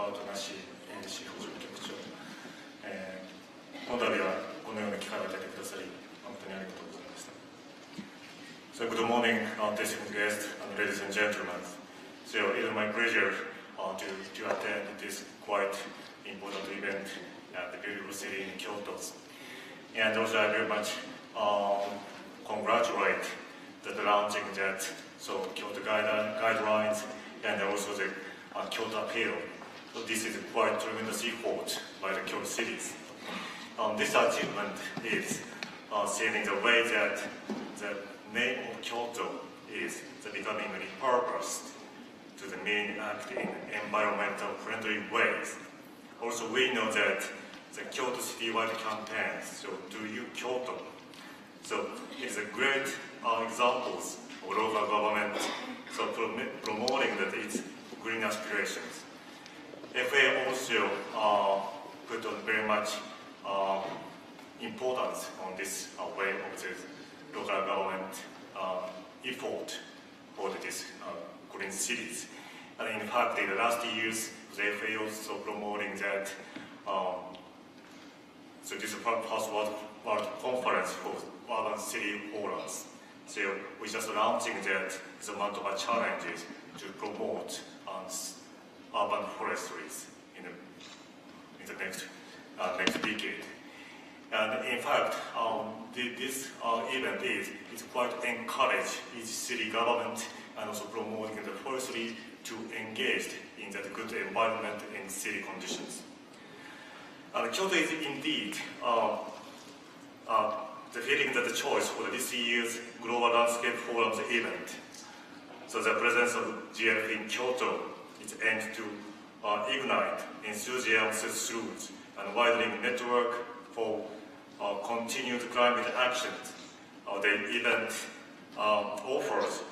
パートナー氏、司法局長、この度はこのような機会を与えてくださり、本当にありがとうございました。So, good morning, distinguished guests, and ladies and gentlemen. So, it is my pleasure to attend this quite important event at the beautiful city in Kyoto. And also, I very much congratulate the launching that Kyoto guidelines and also the Kyoto appeal. So this is quite tremendous effort by the Kyoto cities. This achievement is seen in the way that the name of Kyoto is becoming repurposed to the mean act in environmental friendly ways. Also, we know that the Kyoto citywide campaign, so Do You Kyoto, so it's a great examples of local government so promoting that its green aspirations. FA also put on very much importance on this way of the local government effort for this green cities. And in fact, in the last years, the FA also promoting that so this is the first world conference for urban city forums. So we're just launching that as amount of challenges to promote urban forestries in the next decade. And in fact, this event is quite encourage each city government and also promoting the forestry to engage in that good environment in city conditions. And Kyoto is indeed defeating the choice for this year's Global Landscape Forum's event. So the presence of GLF in Kyoto is aimed to ignite enthusiasm through and widening network for continued climate actions. The event offers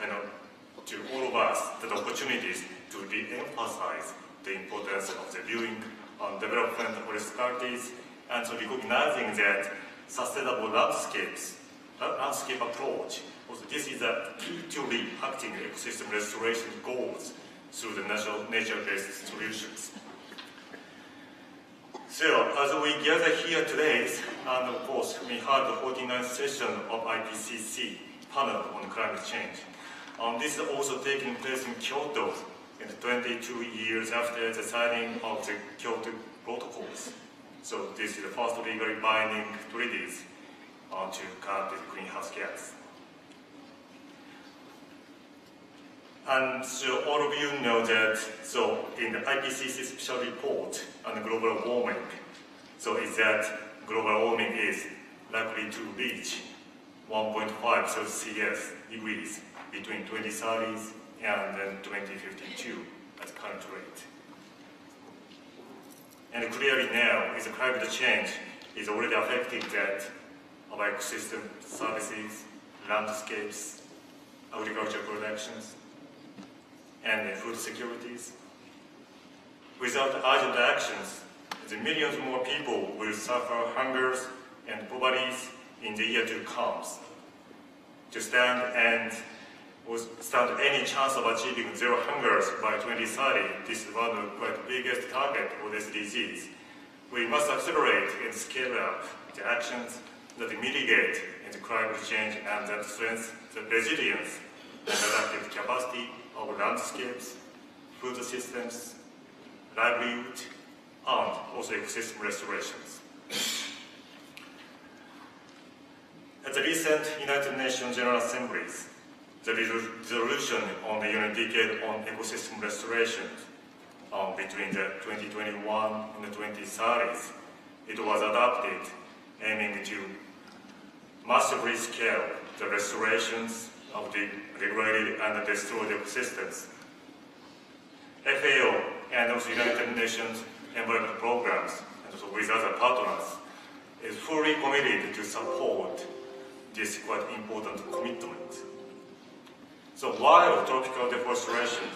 to all of us the opportunities to re-emphasize the importance of the viewing on development of municipalities and so recognizing that sustainable landscape approach. Also, this is a key to impacting ecosystem restoration goals through the nature-based solutions. So, as we gather here today, and of course, we had the 49th session of IPCC panel on climate change. This is also taking place in Kyoto in 22 years after the signing of the Kyoto Protocols. So this is the first legally binding treaties to curb the greenhouse gas. And so all of you know that, so in the IPCC special report on global warming, so is that global warming is likely to reach 1.5 Celsius degrees between 2030 and then 2052 at current rate. And clearly now, is climate change is already affecting that of ecosystem services, landscapes, agricultural productions, and food securities. Without urgent actions, the millions more people will suffer hungers and poverties in the year to come. To stand any chance of achieving zero hungers by 2030, this is one of the quite biggest target for this disease. We must accelerate and scale up the actions that mitigate the climate change and that strengthen the resilience and adaptive capacity of landscapes, food systems, livelihood, and also ecosystem restorations. At the recent United Nations General Assemblies, the resolution on the UN Decade on Ecosystem Restoration between the 2021 and the 2030s, it was adopted aiming to massively scale the restorations of the degraded and destroyed ecosystems. FAO and also United Nations Environment Programs and also with other partners is fully committed to support this quite important commitment. So while tropical deforestation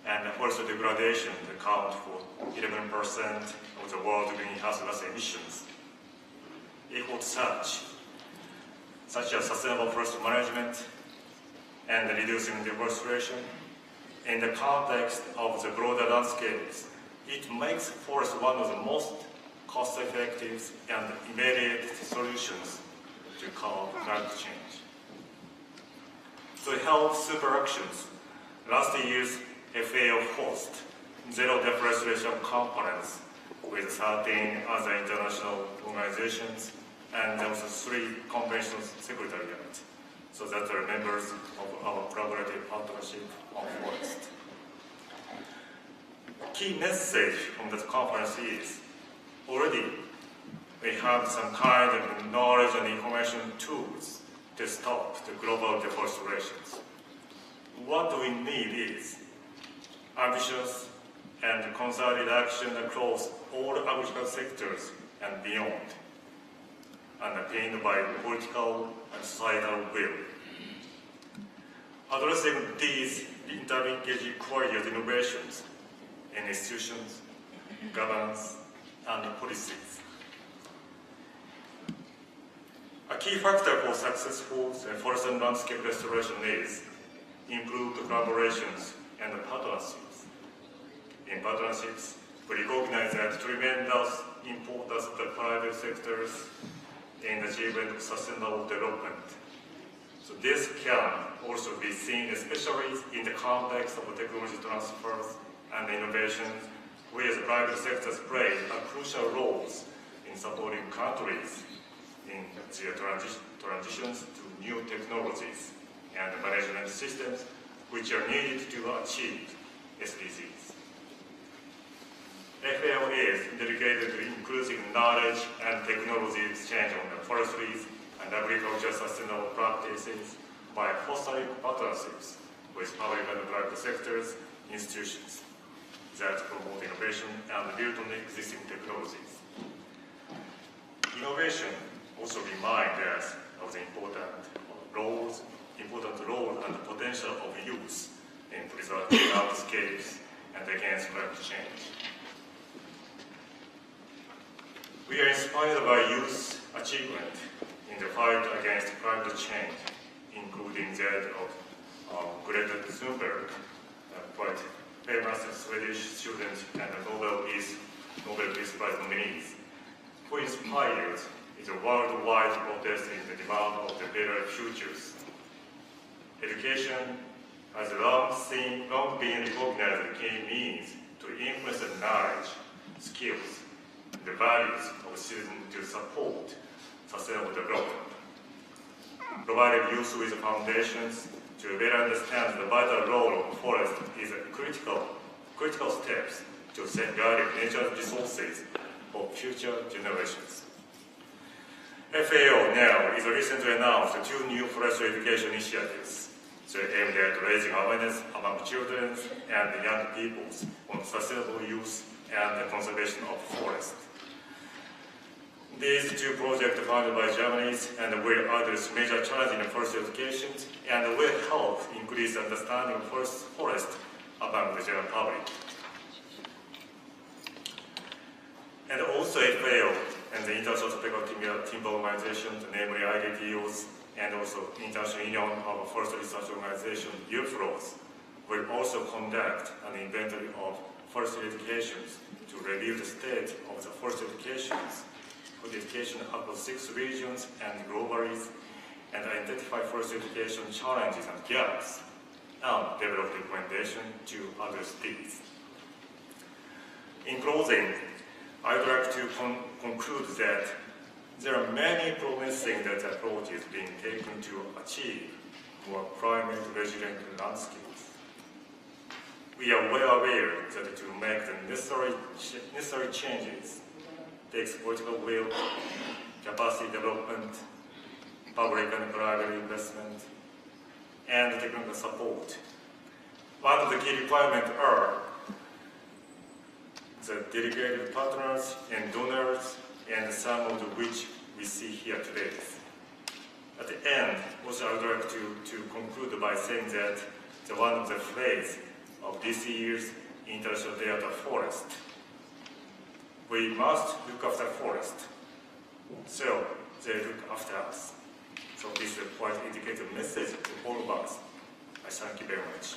and forest degradation account for 11% of the world's greenhouse gas emissions, efforts such as sustainable forest management and reducing deforestation in the context of the broader landscapes it makes forest one of the most cost-effective and immediate solutions to climate change. To help super actions, last year's FAO hosted Zero Deforestation Conference with 13 other international organizations and also 3 convention secretariats, so that are members of our collaborative partnership on forest. Key message from that conference is, already we have some kind of knowledge and information tools to stop the global deforestation. What we need is ambitious and concerted action across all agricultural sectors and beyond, underpinned by political and societal will. Addressing these interlinkage requires innovations in institutions, governance, and policies. A key factor for successful forest and landscape restoration is improved collaborations and partnerships. In partnerships, we recognize the tremendous importance of the private sectors in the achievement of sustainable development. So this can also be seen especially in the context of technology transfers and innovation, where the private sectors play a crucial roles in supporting countries in their transitions to new technologies and management systems which are needed to achieve SDGs. FAO is dedicated to inclusive knowledge and technology exchange on the forestries and agriculture sustainable practices by fostering partnerships with public and private sectors, institutions that promote innovation and build on existing technologies. Innovation also reminds us of the important role and potential of youth in preserving landscapes and against climate change. We are inspired by youth achievement in the fight against climate change, including that of Greta Thunberg, quite famous Swedish student and Nobel Peace Prize nominees, who inspired is a worldwide protest in the demand of the better futures. Education has long been recognized as a key means to influence the knowledge, skills, and the values of citizens to support sustainable development. Providing youth with foundations to better understand the vital role of forest is a critical steps to safeguarding nature's resources for future generations. FAO now is recently announced 2 new forestry education initiatives aimed at raising awareness among children and young people on sustainable use and the conservation of forests. These 2 projects are funded by Germany and will address major challenges in forest education and will help increase understanding of forest among the general public. And also FAO and the International Timber Organization, namely IDTOs, and also International Union of Forest Research Organization, UFROs, will also conduct an inventory of forest educations to review the state of the forest education across 6 regions and globally, and identify forest education challenges and gaps, and develop recommendations to address these. In closing, I would like to conclude that there are many promising approaches being taken to achieve more climate resilient landscapes. We are well aware that to make the necessary changes takes political will, capacity development, public and private investment, and technical support. One of the key requirements are the dedicated partners and donors, and some of which we see here today. At the end, also I would like to conclude by saying that one of the phrases of this year's International Day of the Forest, we must look after forest, so they look after us. So this is a quite indicative message to all of us. I thank you very much.